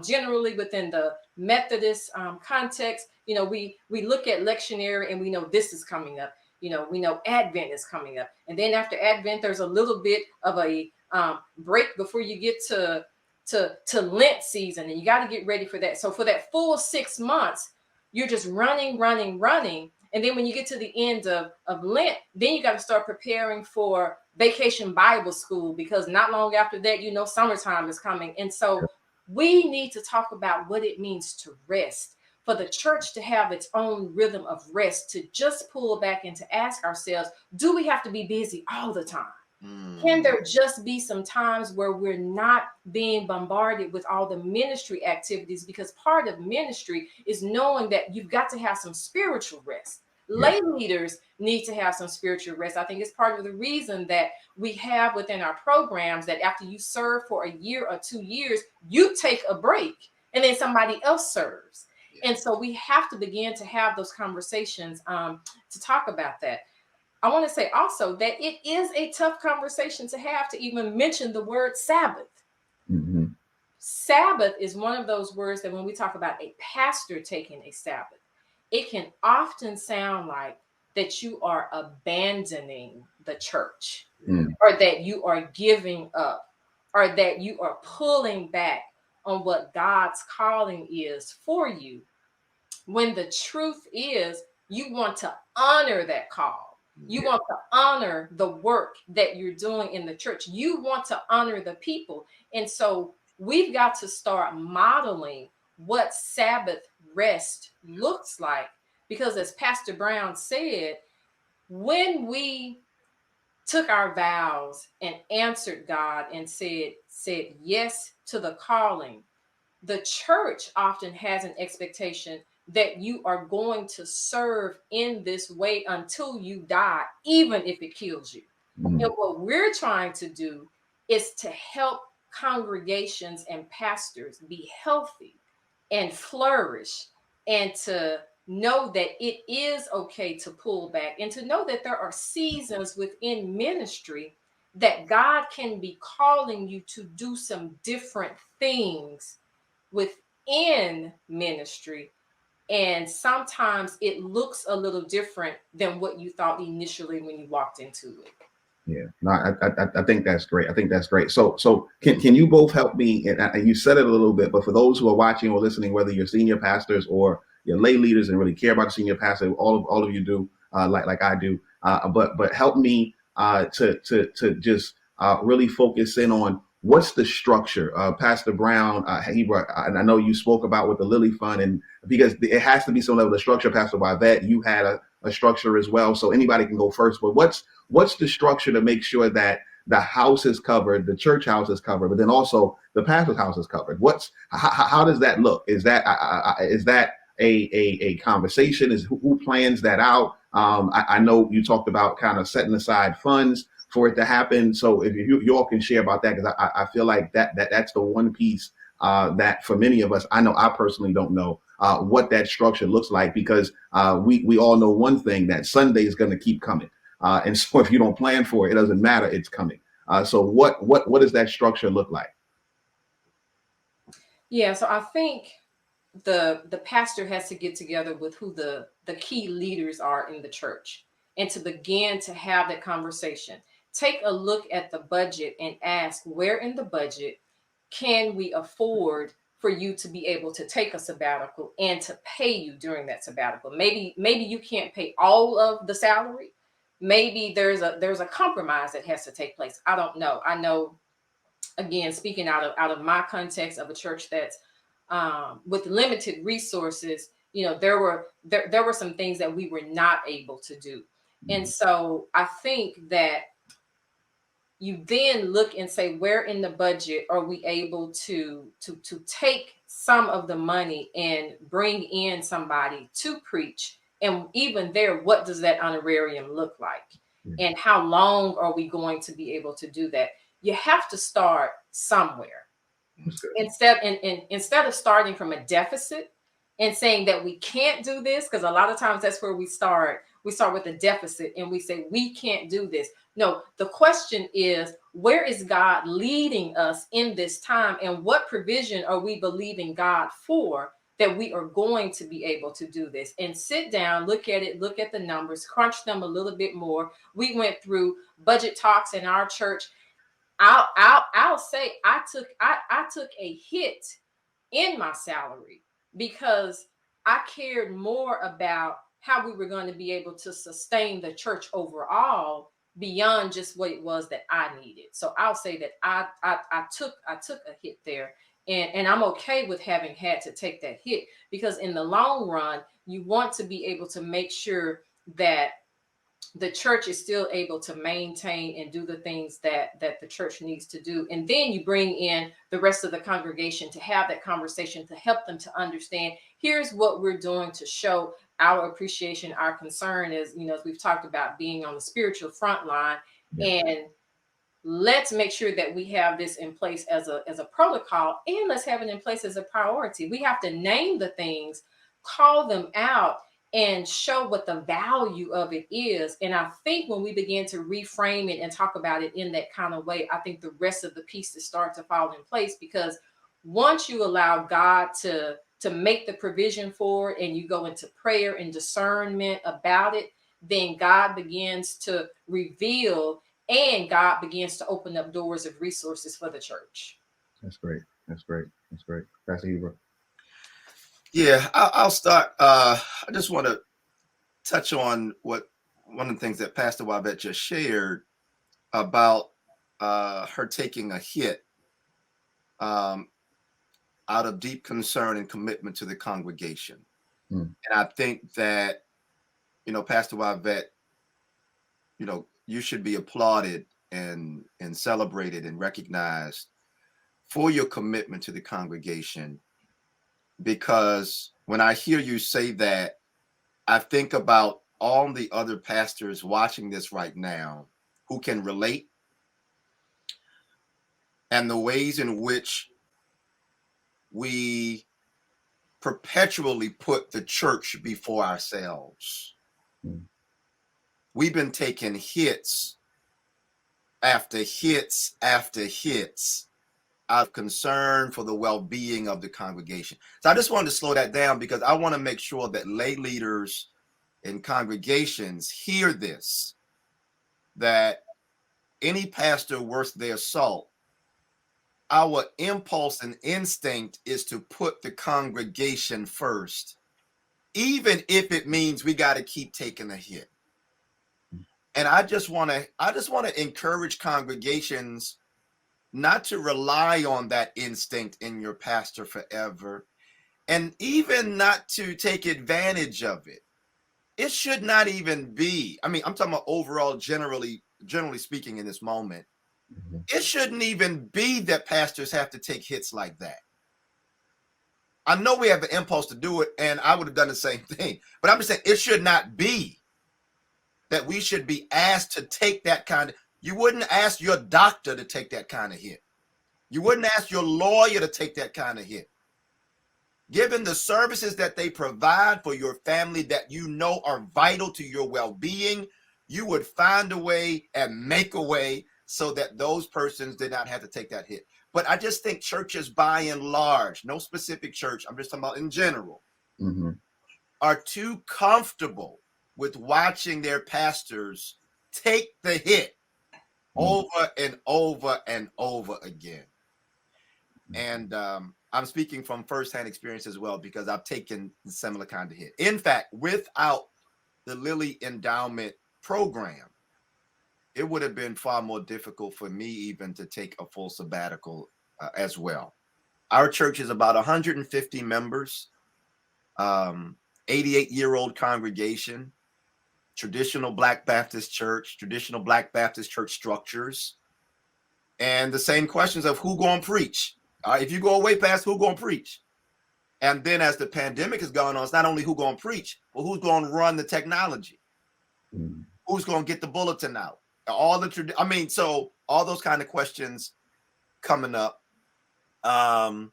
generally within the Methodist context, we look at lectionary and we know this is coming up. We know Advent is coming up. And then after Advent, there's a little bit of a break before you get to Lent season, and you got to get ready for that. So for that full 6 months, you're just running. And then when you get to the end of Lent, then you got to start preparing for Vacation Bible School, because not long after that, summertime is coming. And so we need to talk about what it means to rest, for the church to have its own rhythm of rest, to just pull back and to ask ourselves, do we have to be busy all the time? Can there just be some times where we're not being bombarded with all the ministry activities? Because part of ministry is knowing that you've got to have some spiritual rest. Lay leaders need to have some spiritual rest. I think it's part of the reason that we have within our programs that after you serve for a year or 2 years, you take a break and then somebody else serves. And so we have to begin to have those conversations to talk about that. I want to say also that it is a tough conversation to have to even mention the word Sabbath. Mm-hmm. Sabbath is one of those words that when we talk about a pastor taking a Sabbath, it can often sound like that you are abandoning the church, or that you are giving up, or that you are pulling back on what God's calling is for you. When the truth is, you want to honor that call. You want to honor the work that you're doing in the church. You want to honor the people. And so we've got to start modeling what Sabbath rest looks like. Because as Pastor Brown said, when we took our vows and answered God and said yes to the calling, the church often has an expectation that you are going to serve in this way until you die, even if it kills you. And what we're trying to do is to help congregations and pastors be healthy and flourish, and to know that it is okay to pull back, and to know that there are seasons within ministry that God can be calling you to do some different things within ministry. And sometimes it looks a little different than what you thought initially when you walked into it. Yeah, no, I think that's great. I think that's great. So can you both help me? And you said it a little bit, but for those who are watching or listening, whether you're senior pastors or you're lay leaders and really care about the senior pastor, all of you do, like I do. But help me to just really focus in on what's the structure. Pastor Brown, Heber, and I know you spoke about with the Lily Fund, and because it has to be some level of structure. Pastor Yvette, you had a structure as well, so anybody can go first. But what's the structure to make sure that the house is covered, the church house is covered, but then also the pastor's house is covered? How does that look? Is that a conversation? Is who plans that out? I know you talked about kind of setting aside funds for it to happen. So if you all can share about that, because I feel like that's the one piece that for many of us, I know I personally don't know what that structure looks like, because we all know one thing, that Sunday is going to keep coming. And so if you don't plan for it, it doesn't matter, it's coming. So what does that structure look like? Yeah, so I think the pastor has to get together with who the key leaders are in the church, and to begin to have that conversation. Take a look at the budget and ask, where in the budget can we afford for you to be able to take a sabbatical and to pay you during that sabbatical? Maybe you can't pay all of the salary. Maybe there's a compromise that has to take place. I don't know. I know, again, speaking out of my context of a church that's with limited resources, there were some things that we were not able to do. And so I think that you then look and say, where in the budget are we able to take some of the money and bring in somebody to preach? And even there, what does that honorarium look like? And how long are we going to be able to do that? You have to start somewhere. Instead of starting from a deficit and saying that we can't do this, because a lot of times that's where we start with a deficit and we say we can't do this. No, the question is, where is God leading us in this time, and what provision are we believing God for, that we are going to be able to do this? And sit down, look at it, look at the numbers, crunch them a little bit more. We went through budget talks in our church. I'll say I took a hit in my salary because I cared more about how we were going to be able to sustain the church overall beyond just what it was that I needed. So I'll say that I took a hit there, and I'm okay with having had to take that hit, because in the long run you want to be able to make sure that the church is still able to maintain and do the things that the church needs to do. And then you bring in the rest of the congregation to have that conversation, to help them to understand, here's what we're doing to show our appreciation, our concern, as as we've talked about, being on the spiritual front line. And let's make sure that we have this in place as a protocol, and let's have it in place as a priority. We have to name the things, call them out, and show what the value of it is. And I think when we begin to reframe it and talk about it in that kind of way, I think the rest of the pieces start to fall in place, because once you allow God to make the provision for it, and you go into prayer and discernment about it, then God begins to reveal, and God begins to open up doors of resources for the church. That's great. That's great. That's great. Pastor Heber. Yeah, I'll start. I just want to touch on one of the things that Pastor Yvette just shared about her taking a hit out of deep concern and commitment to the congregation. And I think that, Pastor Yvette, you should be applauded and celebrated and recognized for your commitment to the congregation. Because when I hear you say that, I think about all the other pastors watching this right now who can relate, and the ways in which we perpetually put the church before ourselves. We've been taking hits after hits after hits out of concern for the well-being of the congregation. So I just wanted to slow that down, because I want to make sure that lay leaders in congregations hear this, that any pastor worth their salt, our impulse and instinct is to put the congregation first, even if it means we got to keep taking a hit. And I just want to encourage congregations not to rely on that instinct in your pastor forever, and even not to take advantage of it. It should not even be. I mean, I'm talking about overall, generally speaking in this moment. It shouldn't even be that pastors have to take hits like that. I know we have an impulse to do it, and I would have done the same thing. But I'm just saying, it should not be that we should be asked to take that kind of. You wouldn't ask your doctor to take that kind of hit. You wouldn't ask your lawyer to take that kind of hit. Given the services that they provide for your family that you know are vital to your well-being, you would find a way and make a way so that those persons did not have to take that hit. But I just think churches by and large, no specific church, I'm just talking about in general, are too comfortable with watching their pastors take the hit over and over and over again. And I'm speaking from firsthand experience as well, because I've taken the similar kind of hit. In fact, without the Lilly Endowment program, it would have been far more difficult for me even to take a full sabbatical as well. Our church is about 150 members, 88-year-old congregation, traditional Black Baptist church, traditional Black Baptist church structures, and the same questions of who going to preach. If you go away past who going to preach. And then as the pandemic is going on, it's not only who going to preach, but who's going to run the technology. Who's going to get the bulletin out? So all those kind of questions coming up. And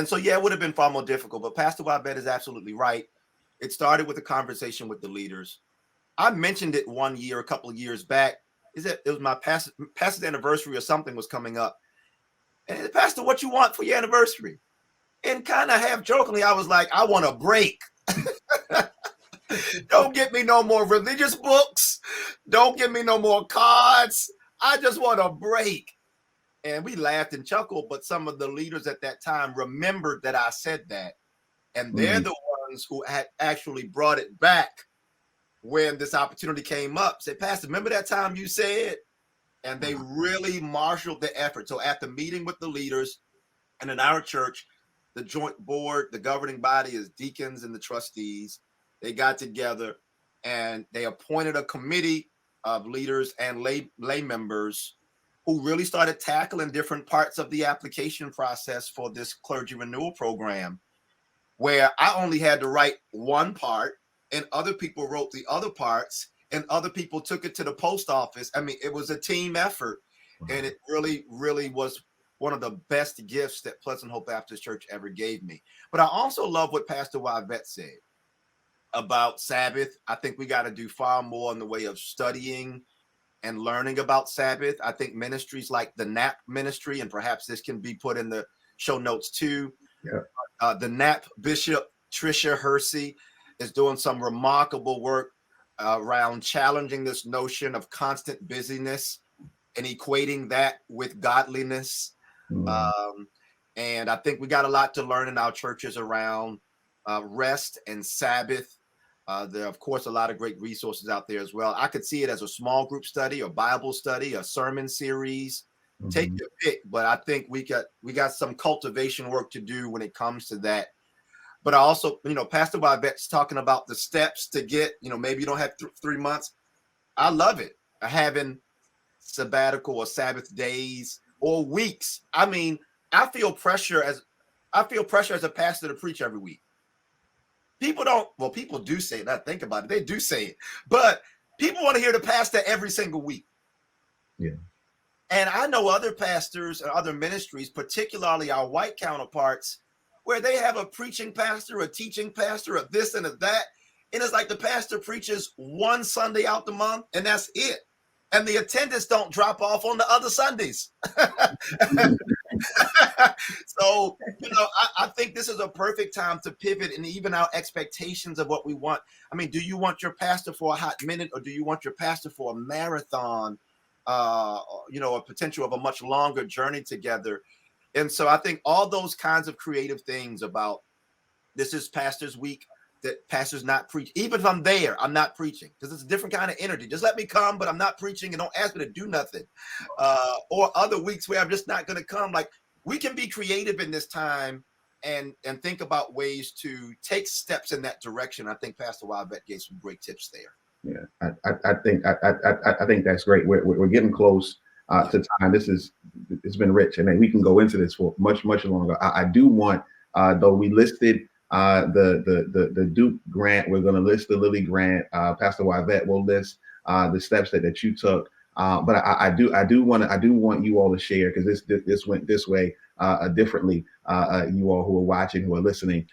so, yeah, it would have been far more difficult, but Pastor Yvette is absolutely right. It started with a conversation with the leaders. I mentioned it one year, a couple of years back. It was my pastor's anniversary or something was coming up. And Pastor, what you want for your anniversary? And kind of half jokingly, I was like, I want a break. Don't get me no more religious books. Don't give me no more cards. I just want a break. And we laughed and chuckled, but some of the leaders at that time remembered that I said that. And they're the ones who had actually brought it back when this opportunity came up. Said, Pastor, remember that time you said? And they really marshaled the effort. So at the meeting with the leaders and in our church, the joint board, the governing body is deacons and the trustees. They got together and they appointed a committee of leaders and lay members who really started tackling different parts of the application process for this clergy renewal program, where I only had to write one part and other people wrote the other parts and other people took it to the post office. I mean, it was a team effort. And it really, really was one of the best gifts that Pleasant Hope Baptist Church ever gave me. But I also love what Pastor Yvette said about Sabbath. I think we got to do far more in the way of studying and learning about Sabbath. I think ministries like the NAP ministry, and perhaps this can be put in the show notes too. Yeah. The NAP Bishop Tricia Hersey is doing some remarkable work around challenging this notion of constant busyness and equating that with godliness. And I think we got a lot to learn in our churches around rest and Sabbath. There are, of course, a lot of great resources out there as well. I could see it as a small group study, a Bible study, a sermon series. Take your pick, but I think we got some cultivation work to do when it comes to that. But I also, Pastor Yvette's talking about the steps to get, maybe you don't have 3 months. I love it. Having sabbatical or Sabbath days or weeks. I mean, I feel pressure as a pastor to preach every week. People do say it. I think about it. They do say it, but people want to hear the pastor every single week. Yeah. And I know other pastors and other ministries, particularly our white counterparts, where they have a preaching pastor, a teaching pastor, a this and a that. And it's like the pastor preaches one Sunday out the month and that's it. And the attendance don't drop off on the other Sundays. So, I think this is a perfect time to pivot and even our expectations of what we want. I mean, do you want your pastor for a hot minute or do you want your pastor for a marathon, a potential of a much longer journey together? And so I think all those kinds of creative things about this is Pastor's Week, that pastor's not preaching. Even if I'm there, I'm not preaching because it's a different kind of energy. Just let me come, but I'm not preaching and don't ask me to do nothing. Or other weeks where I'm just not going to come. Like, we can be creative in this time and think about ways to take steps in that direction. I think Pastor Yvette gave some great tips there. Yeah, I think that's great. We're getting close to time. It's been rich, and we can go into this for much longer. I do want, though we listed the Duke grant, we're going to list the Lilly grant. Pastor Yvette will list the steps that you took. But I do want you all to share, because this went this way differently. You all who are watching, who are listening,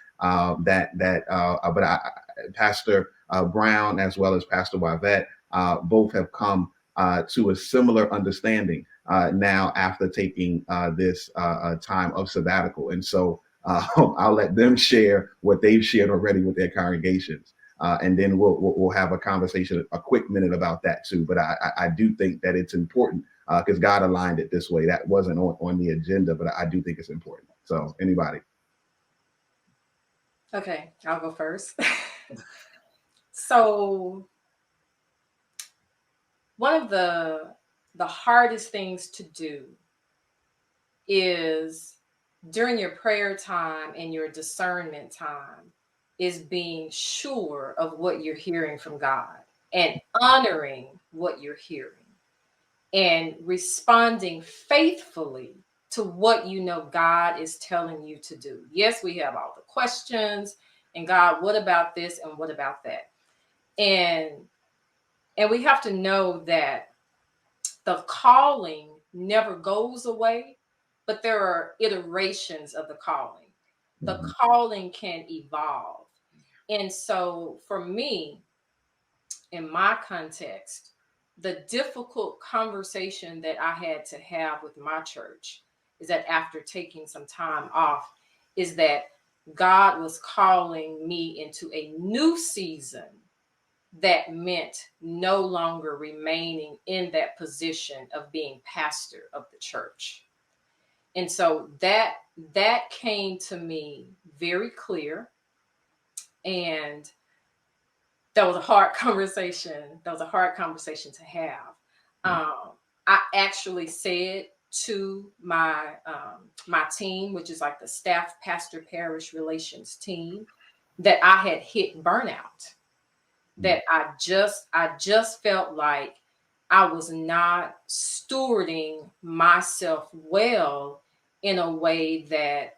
Pastor Brown as well as Pastor Yvette both have come to a similar understanding now after taking this time of sabbatical. And so I'll let them share what they've shared already with their congregations. And then we'll have a conversation, a quick minute about that too. But I do think that it's important because God aligned it this way. That wasn't on the agenda, but I do think it's important. So anybody? Okay, I'll go first. So one of the hardest things to do is during your prayer time and your discernment time is being sure of what you're hearing from God and honoring what you're hearing and responding faithfully to what you know God is telling you to do. Yes, we have all the questions and God, what about this and what about that? And And we have to know that the calling never goes away, but there are iterations of the calling. The Mhm. calling can evolve. And so for me, in my context, the difficult conversation that I had to have with my church is that after taking some time off, is that God was calling me into a new season that meant no longer remaining in that position of being pastor of the church. And so that came to me very clear, and that was a hard conversation. That was a hard conversation to have. I actually said to my team, which is like the staff pastor parish relations team, that I had hit burnout. That I just felt like I was not stewarding myself well in a way that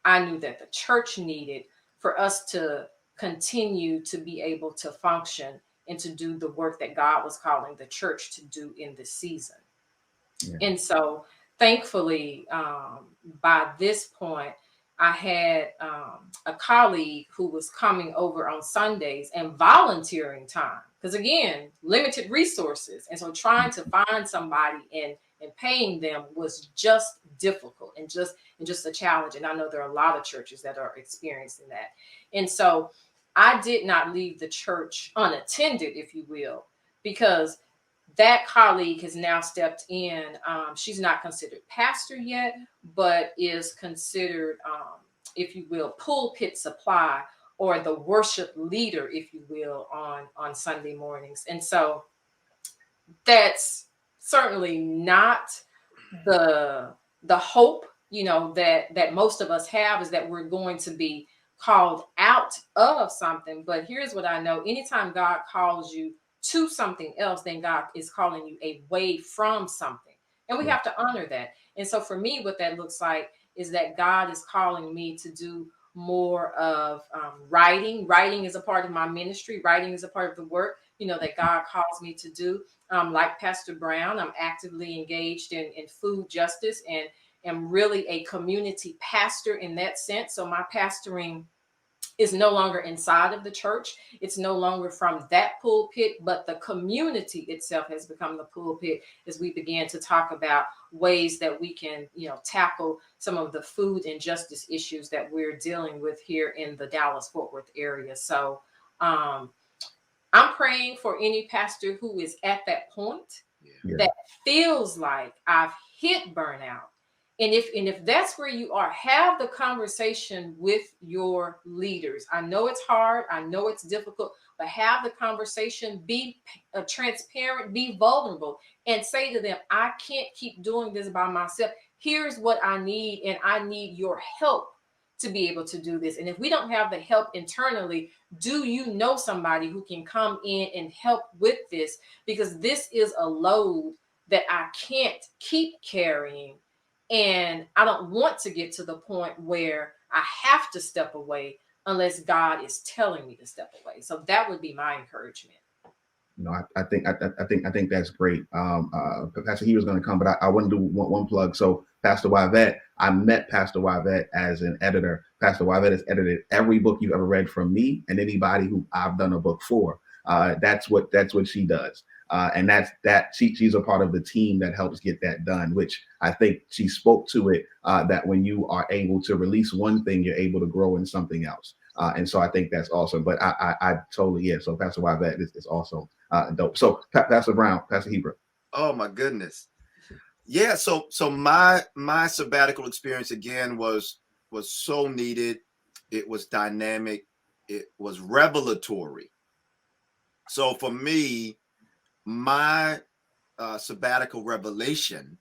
I knew that the church needed for us to continue to be able to function and to do the work that God was calling the church to do in this season. Yeah. And so, thankfully, by this point, I had a colleague who was coming over on Sundays and volunteering time. Because again, limited resources. And so trying to find somebody and paying them was just difficult and just a challenge. And I know there are a lot of churches that are experiencing that. And so I did not leave the church unattended, if you will, because that colleague has now stepped in. She's not considered pastor yet, but is considered, if you will, pulpit supply, or the worship leader, if you will, on Sunday mornings. And so that's certainly not the hope, that most of us have, is that we're going to be called out of something. But here's what I know: anytime God calls you to something else, then God is calling you away from something, and we Yeah. have to honor that. And so for me, what that looks like is that God is calling me to do more of writing. Writing is a part of my ministry. Writing is a part of the work, that God calls me to do. Like Pastor Brown, I'm actively engaged in food justice and am really a community pastor in that sense. So my pastoring is no longer inside of the church. It's no longer from that pulpit, but the community itself has become the pulpit as we began to talk about ways that we can, tackle some of the food injustice issues that we're dealing with here in the Dallas-Fort Worth area. So I'm praying for any pastor who is at that point Yeah. that feels like I've hit burnout. And if that's where you are, have the conversation with your leaders. I know it's hard. I know it's difficult, but have the conversation, be transparent, be vulnerable, and say to them, I can't keep doing this by myself. Here's what I need, and I need your help to be able to do this. And if we don't have the help internally, do you know somebody who can come in and help with this? Because this is a load that I can't keep carrying. And I don't want to get to the point where I have to step away unless God is telling me to step away. So that would be my encouragement. No, I think that's great. Pastor He was going to come, but I want to do one plug. So Pastor Yvette, I met Pastor Yvette as an editor. Pastor Yvette has edited every book you've ever read from me and anybody who I've done a book for. That's what she does. And she's a part of the team that helps get that done, which I think she spoke to it, that when you are able to release one thing, you're able to grow in something else. And so I think that's awesome. But I totally, yeah. So Pastor Yvette is awesome. Dope. So Pastor Brown, Pastor Heber. Oh my goodness. Yeah. So my sabbatical experience again was so needed. It was dynamic. It was revelatory. So for me, my sabbatical revelation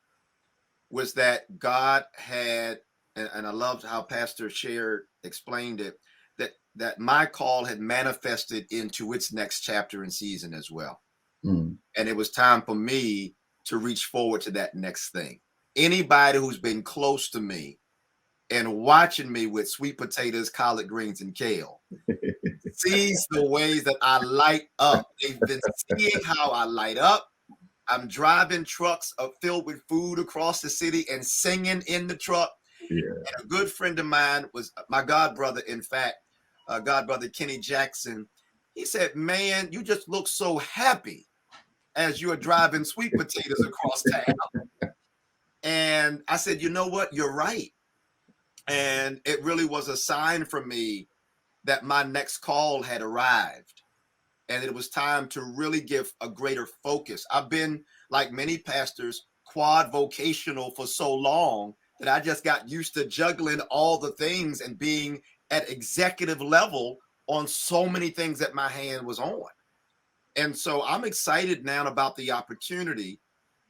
was that God had, and I loved how Pastor explained it, that my call had manifested into its next chapter and season as well. Mm. And it was time for me to reach forward to that next thing. Anybody who's been close to me and watching me with sweet potatoes, collard greens, and kale sees the ways that I light up. They've been seeing how I light up. I'm driving trucks filled with food across the city and singing in the truck. Yeah. And a good friend of mine was my god brother, in fact, god brother Kenny Jackson. He said, man, you just look so happy as you are driving sweet potatoes across town. And I said, you know what? You're right. And it really was a sign for me that my next call had arrived. And it was time to really give a greater focus. I've been, like many pastors, quad vocational for so long that I just got used to juggling all the things and being at executive level on so many things that my hand was on. And so I'm excited now about the opportunity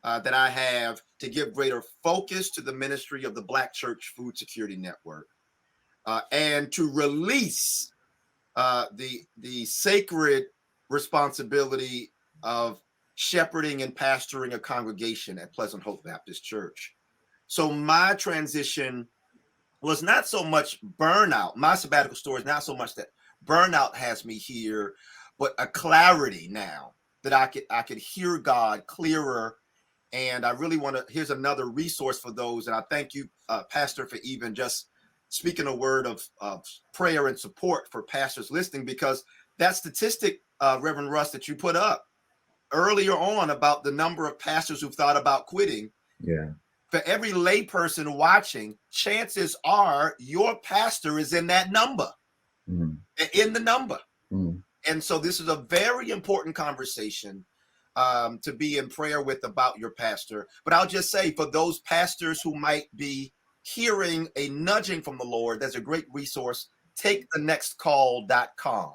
that I have to give greater focus to the ministry of the Black Church Food Security Network, and to release the sacred responsibility of shepherding and pastoring a congregation at Pleasant Hope Baptist Church. So my transition was not so much burnout. My sabbatical story is not so much that burnout has me here, but a clarity now that I could hear God clearer. And I really want to, here's another resource for those. And I thank you, Pastor, for even just speaking a word of prayer and support for pastors listening, because that statistic, Reverend Russ, that you put up earlier on about the number of pastors who've thought about quitting. Yeah. For every layperson watching, chances are your pastor is in that number, in the number. And so this is a very important conversation to be in prayer with about your pastor. But I'll just say, for those pastors who might be hearing a nudging from the Lord, there's a great resource, takethenextcall.com.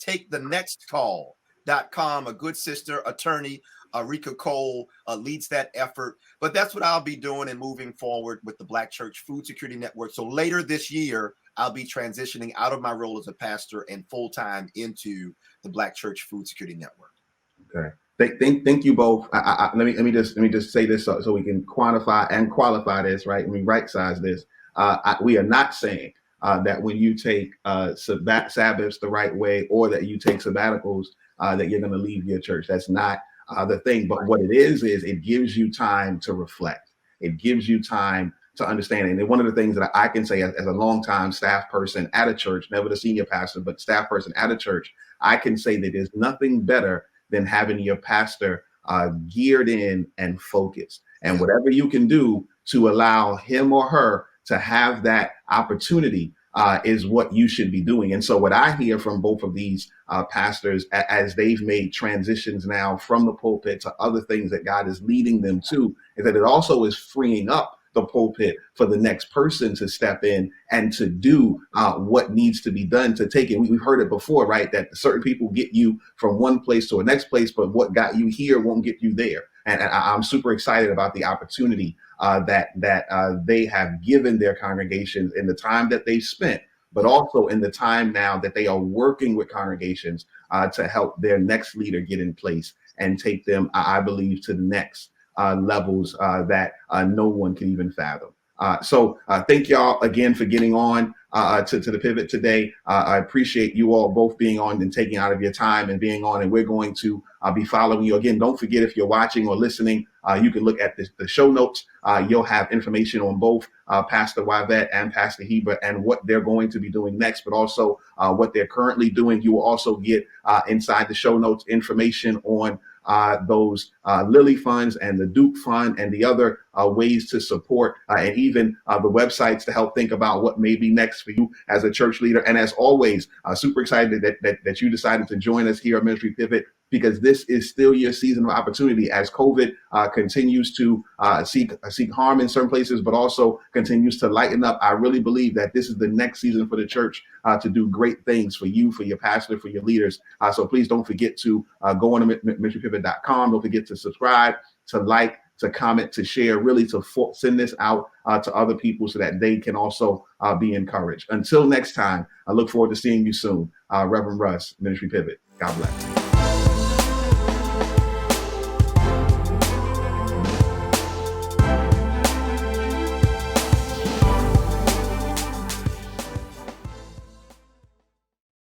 Takethenextcall.com. A good sister, attorney, Rika Cole, leads that effort. But that's what I'll be doing and moving forward with the Black Church Food Security Network. So later this year, I'll be transitioning out of my role as a pastor and full-time into the Black Church Food Security Network. Okay. Thank you both. Let me just say this so we can quantify and qualify this, right? Let me right size this. We are not saying that when you take Sabbaths the right way, or that you take sabbaticals, that you're going to leave your church. That's not the thing. But what it is it gives you time to reflect. It gives you time to understand. And one of the things that I can say as a longtime staff person at a church, never the senior pastor, but staff person at a church, I can say that there's nothing better than having your pastor geared in and focused. And whatever you can do to allow him or her to have that opportunity is what you should be doing. And so what I hear from both of these pastors as they've made transitions now from the pulpit to other things that God is leading them to, is that it also is freeing up the pulpit for the next person to step in and to do what needs to be done to take it. We've heard it before, right? That certain people get you from one place to the next place, but what got you here won't get you there. And I'm super excited about the opportunity that they have given their congregations in the time that they've spent, but also in the time now that they are working with congregations to help their next leader get in place and take them, I believe, to the next levels that no one can even fathom. So thank y'all again for getting on to the pivot today. I appreciate you all both being on and taking out of your time and being on, and we're going to be following you. Again, don't forget, if you're watching or listening, you can look at the show notes. You'll have information on both Pastor Yvette and Pastor Heber and what they're going to be doing next, but also what they're currently doing. You will also get inside the show notes information on those Lily funds and the Duke Fund and the other ways to support and even the websites to help think about what may be next for you as a church leader. And as always, super excited that you decided to join us here at Ministry Pivot, because this is still your season of opportunity as COVID continues to seek harm in certain places, but also continues to lighten up. I really believe that this is the next season for the church to do great things for you, for your pastor, for your leaders. So please don't forget to go on to ministrypivot.com. Don't forget to subscribe, to like, to comment, to share, really to send this out to other people so that they can also be encouraged. Until next time, I look forward to seeing you soon. Reverend Russ, Ministry Pivot. God bless.